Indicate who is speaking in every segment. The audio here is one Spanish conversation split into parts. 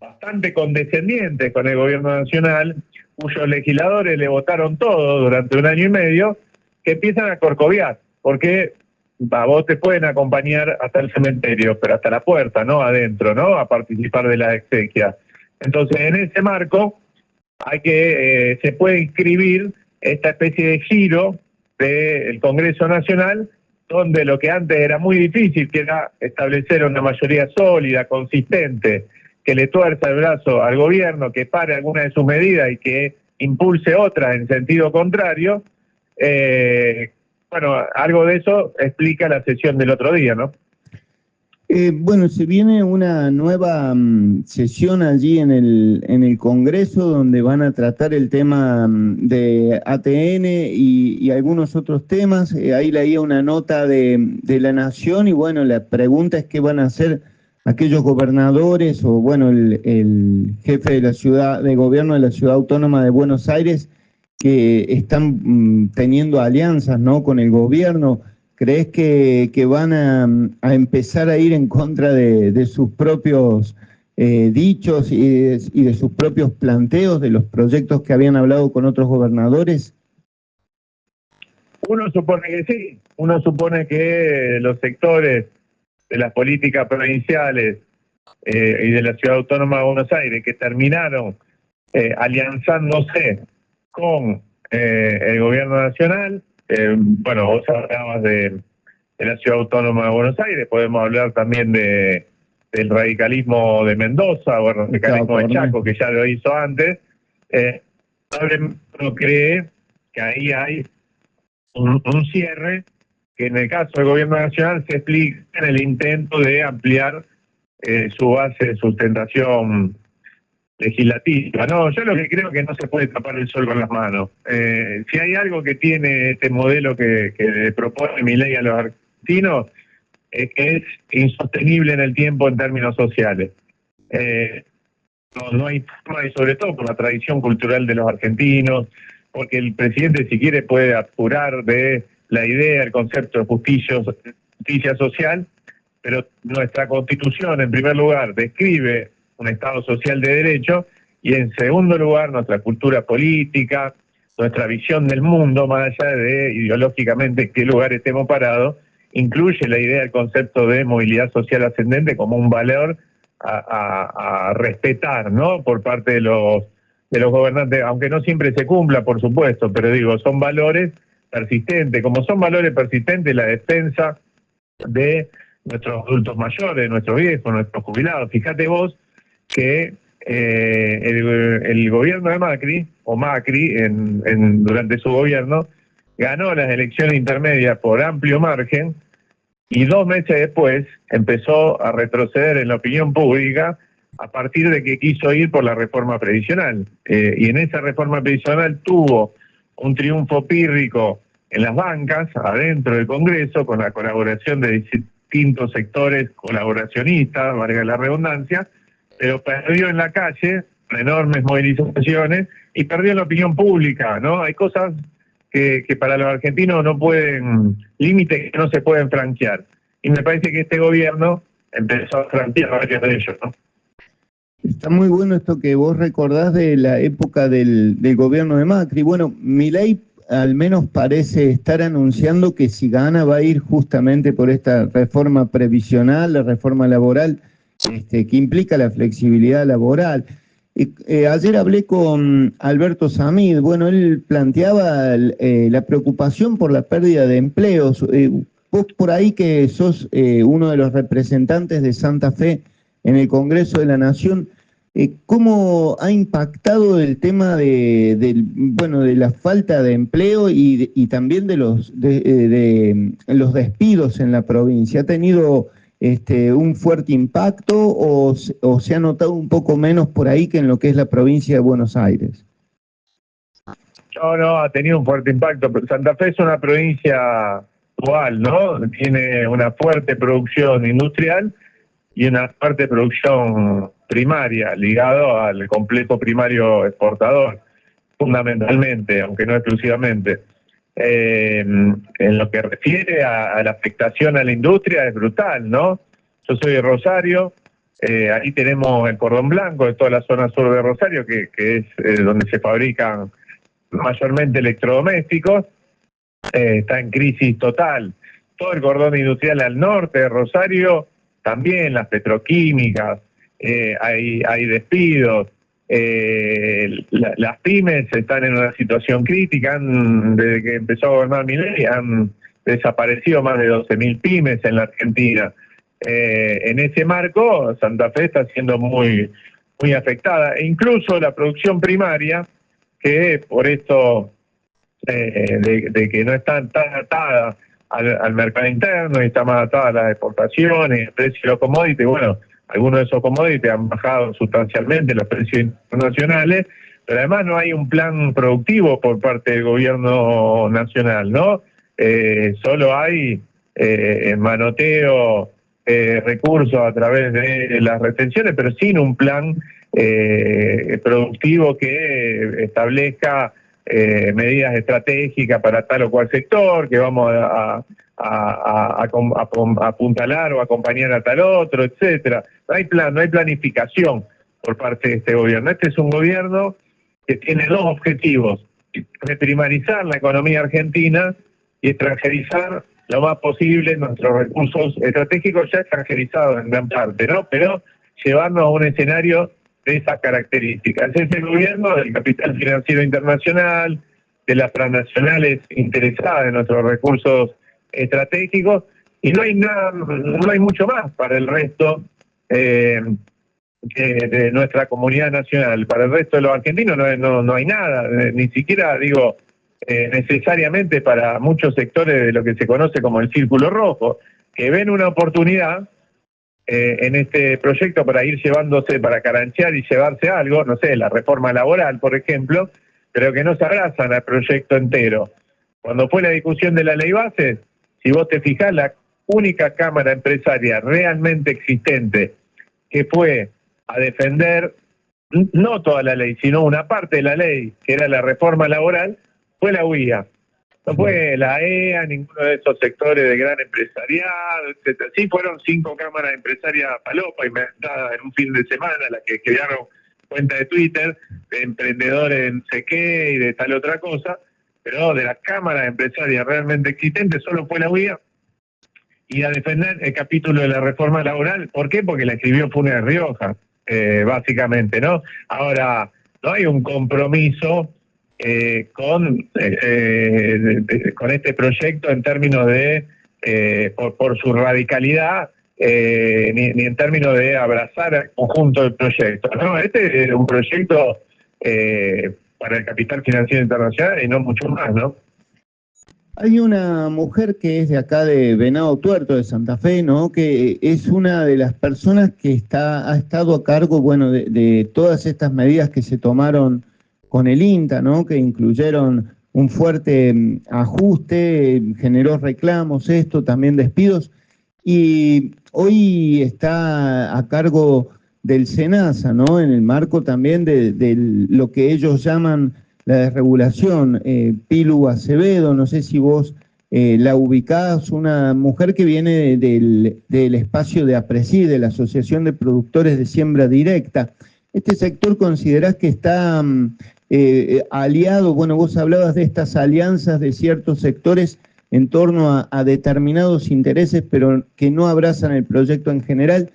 Speaker 1: bastante condescendientes con el gobierno nacional, cuyos legisladores le votaron todo durante 1 año y medio, que empiezan a corcoviar, porque a vos te pueden acompañar hasta el cementerio, pero hasta la puerta, no adentro, ¿no? A participar de las exequias. Entonces, en ese marco, se puede inscribir esta especie de giro del Congreso Nacional, donde lo que antes era muy difícil, que era establecer una mayoría sólida, consistente, que le tuerza el brazo al gobierno, que pare alguna de sus medidas y que impulse otras en sentido contrario. Bueno, algo de eso explica la sesión del otro día, ¿no?
Speaker 2: Bueno, se viene una nueva sesión allí en el Congreso, donde van a tratar el tema de ATN y algunos otros temas. Ahí leía una nota de La Nación y bueno, la pregunta es qué van a hacer aquellos gobernadores o bueno, el jefe de la ciudad, de gobierno de la Ciudad Autónoma de Buenos Aires, que están teniendo alianzas, ¿no?, con el gobierno. ¿Crees que van a empezar a ir en contra de sus propios dichos y de sus propios planteos, de los proyectos que habían hablado con otros gobernadores?
Speaker 1: Uno supone que sí, uno supone que los sectores de las políticas provinciales y de la Ciudad Autónoma de Buenos Aires que terminaron alianzándose con el gobierno nacional. Bueno, vos hablabas de la Ciudad Autónoma de Buenos Aires, podemos hablar también del radicalismo de Mendoza o el radicalismo de Chaco, que ya lo hizo antes. Uno cree que ahí hay un cierre que en el caso del gobierno nacional se explica en el intento de ampliar su base de sustentación legislativa. No, yo lo que creo que no se puede tapar el sol con las manos. Si hay algo que tiene este modelo que le propone Milei a los argentinos, es que es insostenible en el tiempo en términos sociales. No hay forma, y sobre todo por la tradición cultural de los argentinos, porque el presidente, si quiere, puede apurar de la idea, el concepto de justicia social, pero nuestra Constitución, en primer lugar, describe un Estado social de derecho, y en segundo lugar, nuestra cultura política, nuestra visión del mundo, más allá de ideológicamente en qué lugar estemos parados, incluye la idea del concepto de movilidad social ascendente como un valor a respetar, ¿no?, por parte de los gobernantes, aunque no siempre se cumpla, por supuesto, pero digo, son valores persistentes, como son valores persistentes la defensa de nuestros adultos mayores, nuestros viejos, nuestros jubilados. Fíjate vos que el gobierno de Macri, o Macri, durante su gobierno, ganó las elecciones intermedias por amplio margen, y 2 meses después empezó a retroceder en la opinión pública a partir de que quiso ir por la reforma previsional. Y en esa reforma previsional tuvo un triunfo pírrico en las bancas, adentro del Congreso, con la colaboración de distintos sectores colaboracionistas, valga la redundancia, pero perdió en la calle, enormes movilizaciones, y perdió en la opinión pública, ¿no? Hay cosas que para los argentinos no pueden, límites que no se pueden franquear. Y me parece que este gobierno empezó a franquear varios de ellos, ¿no?
Speaker 2: Está muy bueno esto que vos recordás de la época del gobierno de Macri. Bueno, Milei al menos parece estar anunciando que si gana va a ir justamente por esta reforma previsional, la reforma laboral, que implica la flexibilidad laboral. Ayer hablé con Alberto Samid. Bueno, él planteaba la preocupación por la pérdida de empleos. Vos por ahí que sos uno de los representantes de Santa Fe en el Congreso de la Nación, ¿cómo ha impactado el tema de la falta de empleo y también de los despidos en la provincia? ¿Ha tenido un fuerte impacto o se ha notado un poco menos por ahí que en lo que es la provincia de Buenos Aires?
Speaker 1: No, ha tenido un fuerte impacto. Santa Fe es una provincia dual, ¿no? Tiene una fuerte producción industrial y una fuerte producción primaria, ligado al complejo primario exportador, fundamentalmente, aunque no exclusivamente. En lo que refiere a la afectación a la industria es brutal, ¿no? Yo soy de Rosario, Ahí tenemos el cordón blanco de toda la zona sur de Rosario, que es donde se fabrican mayormente electrodomésticos. Está en crisis total. Todo el cordón industrial al norte de Rosario, también las petroquímicas, hay despidos. Las pymes están en una situación crítica. Desde que empezó a gobernar Milei han desaparecido más de 12.000 pymes en la Argentina. En ese marco, Santa Fe está siendo muy afectada. E incluso la producción primaria, que por esto de que no está tan atada al mercado interno y está más atada a las exportaciones, el precio de los commodities. Bueno, algunos de esos commodities han bajado sustancialmente los precios internacionales, pero además no hay un plan productivo por parte del gobierno nacional, ¿no? Solo hay manoteo, recursos a través de las retenciones, pero sin un plan productivo que establezca medidas estratégicas para tal o cual sector, que vamos a apuntalar o acompañar a tal otro, etcétera. No hay plan, no hay planificación por parte de este gobierno. Este es un gobierno que tiene dos objetivos: reprimarizar la economía argentina y extranjerizar lo más posible nuestros recursos estratégicos, ya extranjerizados en gran parte, ¿no? Pero llevarnos a un escenario de esas características. Es el gobierno del capital financiero internacional, de las transnacionales interesadas en nuestros recursos estratégicos, y no hay nada, no hay mucho más para el resto de nuestra comunidad nacional. Para el resto de los argentinos no hay nada, ni siquiera, digo, necesariamente para muchos sectores de lo que se conoce como el círculo rojo, que ven una oportunidad en este proyecto para ir llevándose, para caranchear y llevarse algo, no sé, la reforma laboral, por ejemplo, pero que no se abrazan al proyecto entero. Cuando fue la discusión de la ley base, si vos te fijás, la única cámara empresaria realmente existente que fue a defender no toda la ley, sino una parte de la ley, que era la reforma laboral, fue la UIA. No fue la EA, ninguno de esos sectores de gran empresariado, etcétera. Sí fueron 5 cámaras empresarias palopa inventadas en un fin de semana, las que crearon cuenta de Twitter, de emprendedores en sé qué y de tal otra cosa, pero de las cámaras empresarias realmente existentes solo fue la UIA, y a defender el capítulo de la reforma laboral. ¿Por qué? Porque la escribió Funes de Rioja, básicamente, ¿no? Ahora, no hay un compromiso con este proyecto en términos de, por su radicalidad, ni en términos de abrazar el conjunto del proyecto, ¿no? Este es un proyecto para el capital financiero internacional y no mucho más, ¿no?
Speaker 2: Hay una mujer que es de acá de Venado Tuerto, de Santa Fe, ¿no? Que es una de las personas que ha estado a cargo, bueno, de todas estas medidas que se tomaron con el INTA, ¿no? Que incluyeron un fuerte ajuste, generó reclamos, también despidos, y hoy está a cargo del SENASA, ¿no? En el marco también de lo que ellos llaman la desregulación. Pilu Acevedo, no sé si vos la ubicás, una mujer que viene del espacio de APRESID, de la Asociación de Productores de Siembra Directa. ¿Este sector considerás que está aliado? Bueno, vos hablabas de estas alianzas de ciertos sectores en torno a determinados intereses, pero que no abrazan el proyecto en general,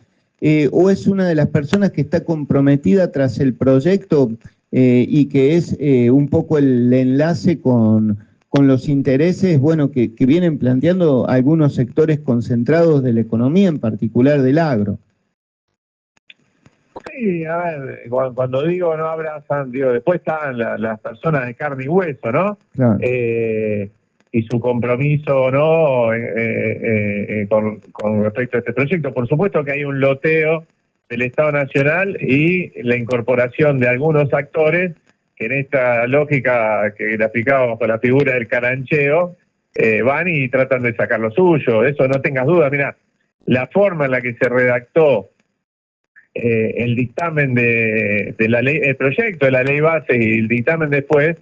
Speaker 2: o es una de las personas que está comprometida tras el proyecto y que es un poco el enlace con los intereses, bueno, que vienen planteando algunos sectores concentrados de la economía, en particular del agro?
Speaker 1: Sí, a ver, cuando digo no abrazan, digo, después están las personas de carne y hueso, ¿no?
Speaker 2: Claro.
Speaker 1: Y su compromiso, ¿no? Con respecto a este proyecto. Por supuesto que hay un loteo del Estado Nacional y la incorporación de algunos actores que en esta lógica que graficaba bajo la figura del carancheo, van y tratan de sacar lo suyo. Eso no tengas duda. Mira, la forma en la que se redactó el dictamen de la ley, el proyecto de la ley base y el dictamen después,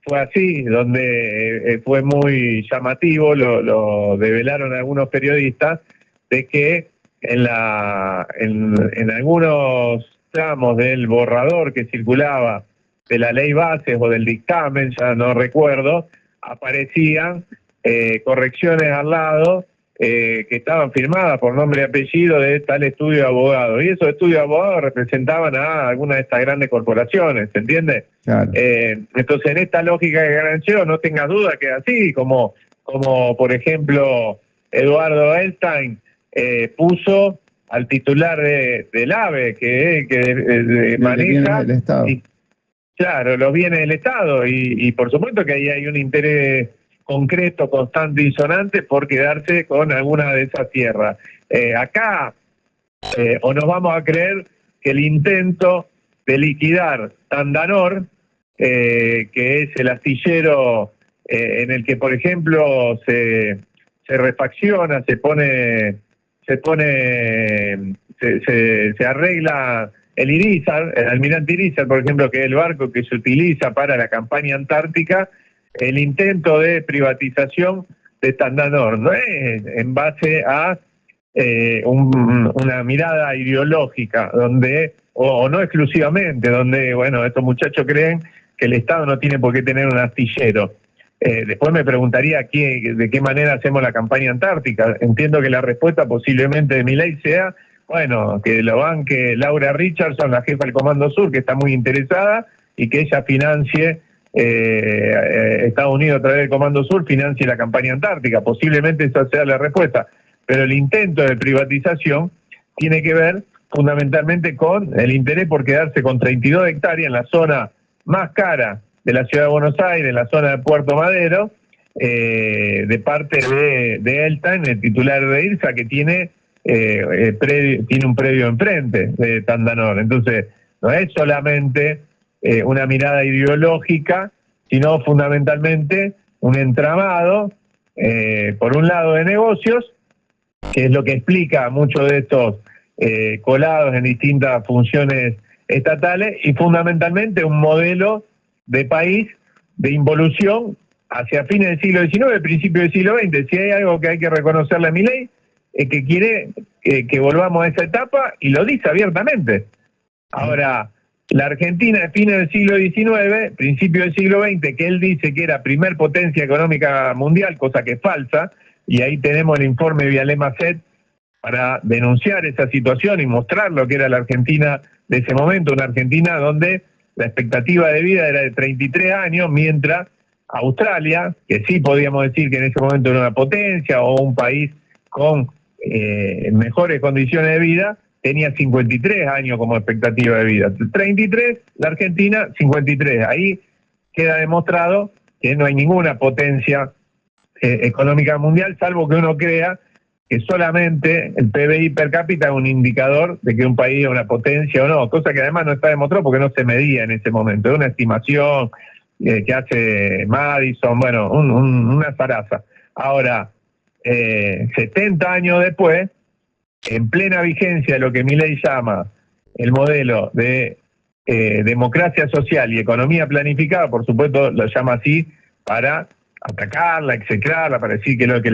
Speaker 1: fue así, donde fue muy llamativo, lo develaron algunos periodistas, de que en algunos tramos del borrador que circulaba de la ley bases o del dictamen, ya no recuerdo, aparecían correcciones al lado que estaban firmadas por nombre y apellido de tal estudio de abogados. Y esos estudios de abogados representaban a algunas de estas grandes corporaciones, ¿se entiende?
Speaker 2: Claro.
Speaker 1: Entonces, en esta lógica de granjeo, no tengas duda que es así, como por ejemplo Eduardo Elstein puso al titular del AVE, que maneja
Speaker 2: el Estado.
Speaker 1: Claro, los bienes del Estado, y por supuesto que ahí hay un interés concreto, constante y sonante por quedarse con alguna de esas tierras. Acá, o nos vamos a creer que el intento de liquidar Tandanor, que es el astillero en el que, por ejemplo, se refacciona, se arregla el Irizar, el Almirante Irizar, por ejemplo, que es el barco que se utiliza para la campaña antártica. El intento de privatización de Tandanor no es en base a una mirada ideológica, donde, o no exclusivamente, donde, bueno, estos muchachos creen que el Estado no tiene por qué tener un astillero. Después me preguntaría de qué manera hacemos la campaña antártica. Entiendo que la respuesta posiblemente de Milei sea, bueno, que lo banque Laura Richardson, la jefa del Comando Sur, que está muy interesada, y que ella financie, Estados Unidos a través del Comando Sur, financie la campaña antártica. Posiblemente esa sea la respuesta. Pero el intento de privatización tiene que ver fundamentalmente con el interés por quedarse con 32 hectáreas en la zona más cara de la ciudad de Buenos Aires, en la zona de Puerto Madero, de parte de Elstein, el titular de IRSA, que tiene un predio enfrente de Tandanor. Entonces, no es solamente una mirada ideológica, sino fundamentalmente un entramado, por un lado, de negocios, que es lo que explica muchos de estos colados en distintas funciones estatales, y fundamentalmente un modelo de país de involución hacia fines del siglo XIX, principios del siglo XX. Si hay algo que hay que reconocerle a Milei, es que quiere que volvamos a esa etapa, y lo dice abiertamente. Ahora, la Argentina de fines del siglo XIX, principios del siglo XX, que él dice que era primer potencia económica mundial, cosa que es falsa, y ahí tenemos el informe Vialé Macet para denunciar esa situación y mostrar lo que era la Argentina de ese momento, una Argentina donde la expectativa de vida era de 33 años, mientras Australia, que sí podíamos decir que en ese momento era una potencia o un país con mejores condiciones de vida, tenía 53 años como expectativa de vida. 33, la Argentina 53. Ahí queda demostrado que no hay ninguna potencia económica mundial, salvo que uno crea que solamente el PBI per cápita es un indicador de que un país es una potencia o no, cosa que además no está demostrado porque no se medía en ese momento. Es una estimación que hace Madison, bueno, una zaraza. Ahora, 70 años después, en plena vigencia de lo que Milei llama el modelo de democracia social y economía planificada, por supuesto lo llama así para atacarla, execrarla, para decir que lo que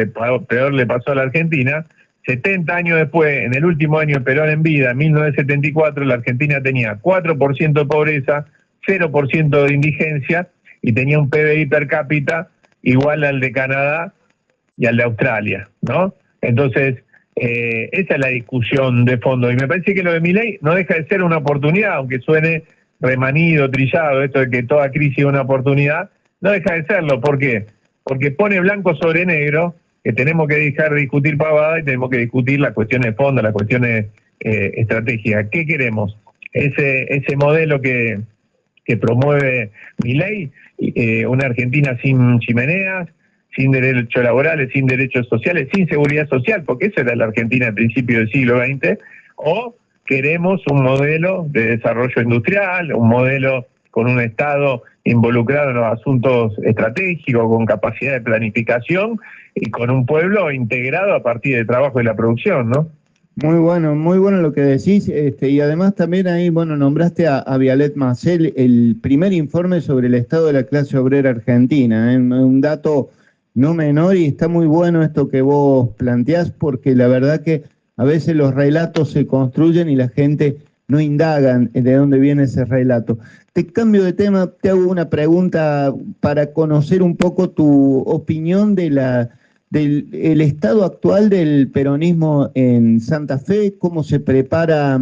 Speaker 1: peor le pasó a la Argentina. 70 años después, en el último año de Perón en vida, en 1974, la Argentina tenía 4% de pobreza, 0% de indigencia, y tenía un PBI per cápita igual al de Canadá y al de Australia, ¿no? Entonces, esa es la discusión de fondo, y me parece que lo de Milei no deja de ser una oportunidad, aunque suene remanido, trillado, esto de que toda crisis es una oportunidad, no deja de serlo. ¿Por qué? Porque pone blanco sobre negro que tenemos que dejar de discutir pavadas y tenemos que discutir las cuestiones de fondo, las cuestiones estratégicas. ¿Qué queremos? Ese modelo que promueve Milei, una Argentina sin chimeneas, sin derechos laborales, sin derechos sociales, sin seguridad social, porque esa era la Argentina al principio del siglo XX, o queremos un modelo de desarrollo industrial, un modelo con un Estado involucrado en los asuntos estratégicos, con capacidad de planificación y con un pueblo integrado a partir del trabajo y la producción, ¿no?
Speaker 2: Muy bueno lo que decís, y además también ahí, bueno, nombraste a Vialet Macet, el primer informe sobre el estado de la clase obrera argentina, un dato no menor, y está muy bueno esto que vos planteás, porque la verdad que a veces los relatos se construyen y la gente no indagan de dónde viene ese relato. Te cambio de tema, te hago una pregunta para conocer un poco tu opinión del el estado actual del peronismo en Santa Fe, cómo se prepara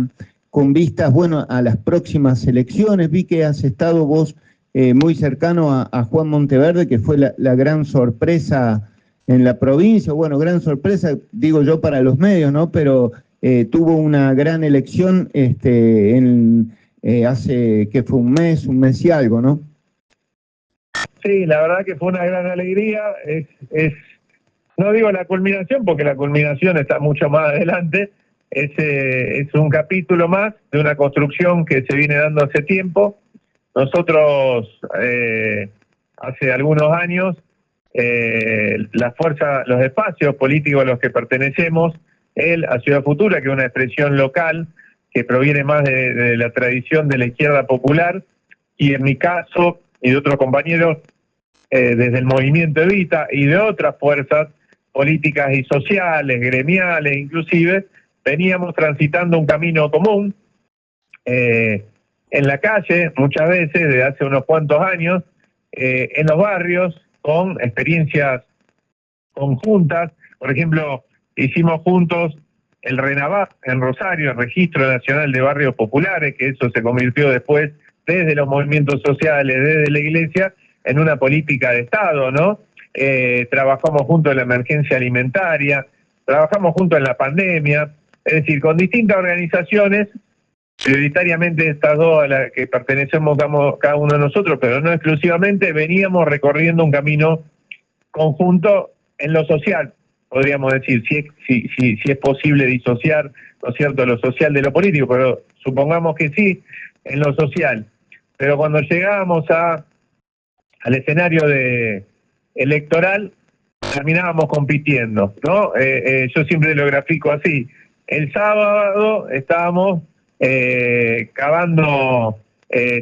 Speaker 2: con vistas, bueno, a las próximas elecciones. Vi que has estado vos muy cercano a Juan Monteverde, que fue la gran sorpresa en la provincia, bueno, gran sorpresa, digo yo, para los medios, ¿no? Pero tuvo una gran elección hace, que fue un mes y algo, ¿no?
Speaker 1: Sí, la verdad que fue una gran alegría. No digo la culminación, porque la culminación está mucho más adelante. Es un capítulo más de una construcción que se viene dando hace tiempo. Nosotros, hace algunos años, la fuerza, los espacios políticos a los que pertenecemos, a Ciudad Futura, que es una expresión local que proviene más de la tradición de la izquierda popular, y en mi caso y de otros compañeros, desde el movimiento Evita y de otras fuerzas políticas y sociales, gremiales inclusive, veníamos transitando un camino común en la calle, muchas veces, desde hace unos cuantos años, en los barrios, con experiencias conjuntas. Por ejemplo, hicimos juntos el RENAVAP en Rosario, el Registro Nacional de Barrios Populares, que eso se convirtió después, desde los movimientos sociales, desde la Iglesia, en una política de Estado, ¿no? Trabajamos juntos en la emergencia alimentaria, trabajamos juntos en la pandemia, es decir, con distintas organizaciones, prioritariamente estas dos a las que pertenecemos cada uno de nosotros, pero no exclusivamente, veníamos recorriendo un camino conjunto en lo social, podríamos decir, si es posible disociar, ¿no es cierto?, lo social de lo político, pero supongamos que sí, en lo social. Pero cuando llegábamos al escenario electoral, terminábamos compitiendo, ¿no? Yo siempre lo grafico así. El sábado estábamos cavando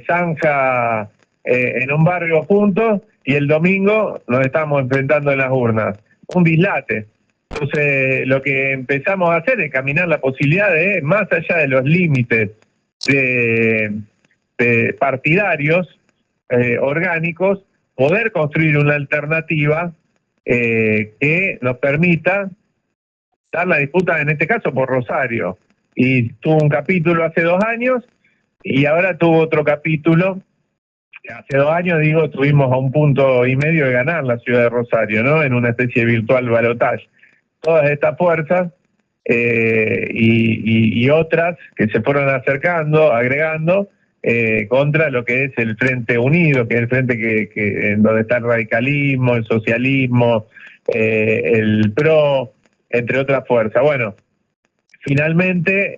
Speaker 1: zanja en un barrio juntos, y el domingo nos estábamos enfrentando en las urnas. Un dislate. Entonces, lo que empezamos a hacer es caminar la posibilidad de, más allá de los límites de partidarios orgánicos, poder construir una alternativa que nos permita dar la disputa, en este caso por Rosario. Y tuvo un capítulo hace 2 años, y ahora tuvo otro capítulo. Hace 2 años, digo, estuvimos a 1,5 puntos de ganar la ciudad de Rosario, ¿no? En una especie de virtual balotaje. Todas estas fuerzas y otras que se fueron acercando, agregando, contra lo que es el Frente Unido, que es el frente que en donde está el radicalismo, el socialismo, el PRO, entre otras fuerzas. Bueno, finalmente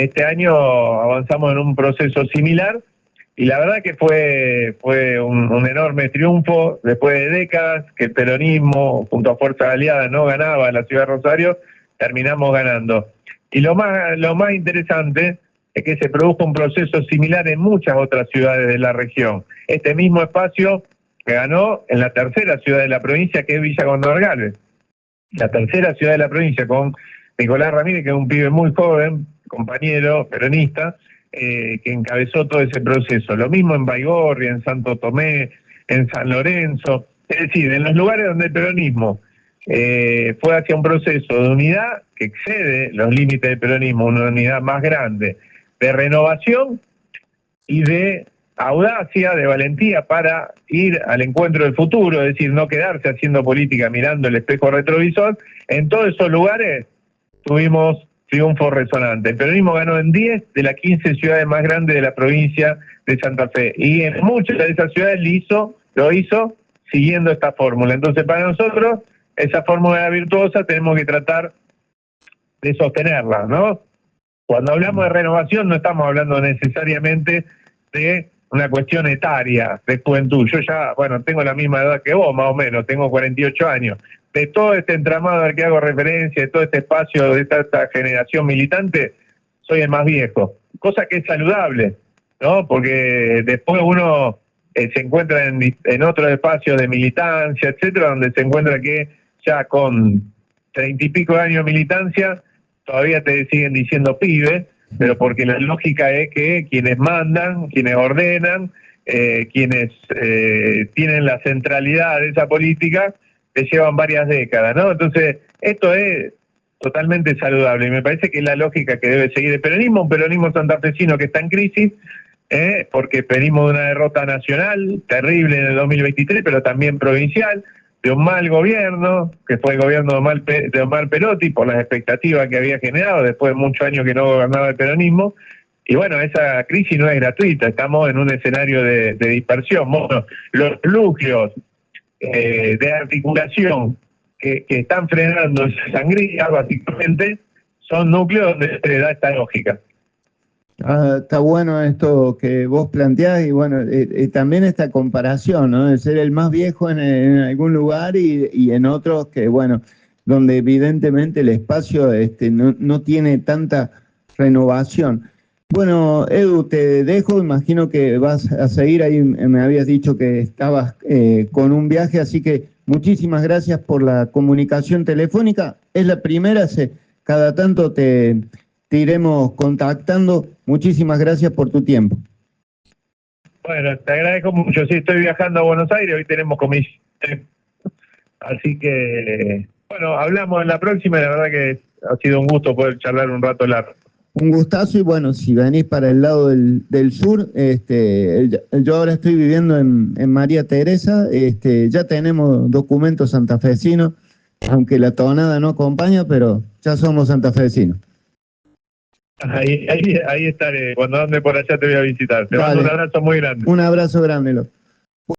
Speaker 1: este año avanzamos en un proceso similar, y la verdad que fue un enorme triunfo. Después de décadas que el peronismo, junto a fuerzas aliadas, no ganaba en la ciudad de Rosario, terminamos ganando. Y lo más interesante es que se produjo un proceso similar en muchas otras ciudades de la región. Este mismo espacio que ganó en la tercera ciudad de la provincia, que es Villa Cóndor Galvez. La tercera ciudad de la provincia, con Nicolás Ramírez, que es un pibe muy joven, compañero peronista, que encabezó todo ese proceso. Lo mismo en Baigorria, en Santo Tomé, en San Lorenzo. Es decir, en los lugares donde el peronismo fue hacia un proceso de unidad que excede los límites del peronismo, una unidad más grande, de renovación y de audacia, de valentía para ir al encuentro del futuro, es decir, no quedarse haciendo política mirando el espejo retrovisor. En todos esos lugares tuvimos triunfo resonante. El peronismo ganó en 10 de las 15 ciudades más grandes de la provincia de Santa Fe, y en muchas de esas ciudades lo hizo siguiendo esta fórmula. Entonces, para nosotros, esa fórmula virtuosa tenemos que tratar de sostenerla, ¿no? Cuando hablamos de renovación no estamos hablando necesariamente de una cuestión etaria, de juventud. Yo ya, bueno, tengo la misma edad que vos, más o menos, tengo 48 años. De todo este entramado al que hago referencia, de todo este espacio, de esta generación militante, soy el más viejo. Cosa que es saludable, ¿no? Porque después uno se encuentra en otros espacios de militancia, etcétera, donde se encuentra que ya con 30 y pico de años de militancia todavía te siguen diciendo pibe, pero porque la lógica es que quienes mandan, quienes ordenan, quienes tienen la centralidad de esa política, te llevan varias décadas, ¿no? Entonces, esto es totalmente saludable y me parece que es la lógica que debe seguir el peronismo, un peronismo santafesino que está en crisis, porque venimos de una derrota nacional terrible en el 2023, pero también provincial, de un mal gobierno, que fue el gobierno de Omar Perotti, por las expectativas que había generado después de muchos años que no gobernaba el peronismo. Y bueno, esa crisis no es gratuita, estamos en un escenario de dispersión. Bueno, los núcleos de articulación que están frenando esa sangría, básicamente, son núcleos donde se da esta lógica.
Speaker 2: Está bueno esto que vos planteás y bueno, también esta comparación, ¿no? De ser el más viejo en algún lugar y en otros que, bueno, donde evidentemente el espacio no tiene tanta renovación. Bueno, Edu, te dejo, imagino que vas a seguir ahí, me habías dicho que estabas con un viaje, así que muchísimas gracias por la comunicación telefónica. Es la primera, cada tanto te iremos contactando. Muchísimas gracias por tu tiempo.
Speaker 1: Bueno, te agradezco mucho. Sí, estoy viajando a Buenos Aires, hoy tenemos comisión. Así que, bueno, hablamos en la próxima. La verdad que ha sido un gusto poder charlar un rato largo.
Speaker 2: Un gustazo y bueno, si venís para el lado del sur, yo ahora estoy viviendo en María Teresa, ya tenemos documentos santafesinos, aunque la tonada no acompaña, pero ya somos santafesinos.
Speaker 1: Ahí estaré. Cuando ande por allá te voy a visitar. Te mando un abrazo muy grande.
Speaker 2: Un abrazo grande, López.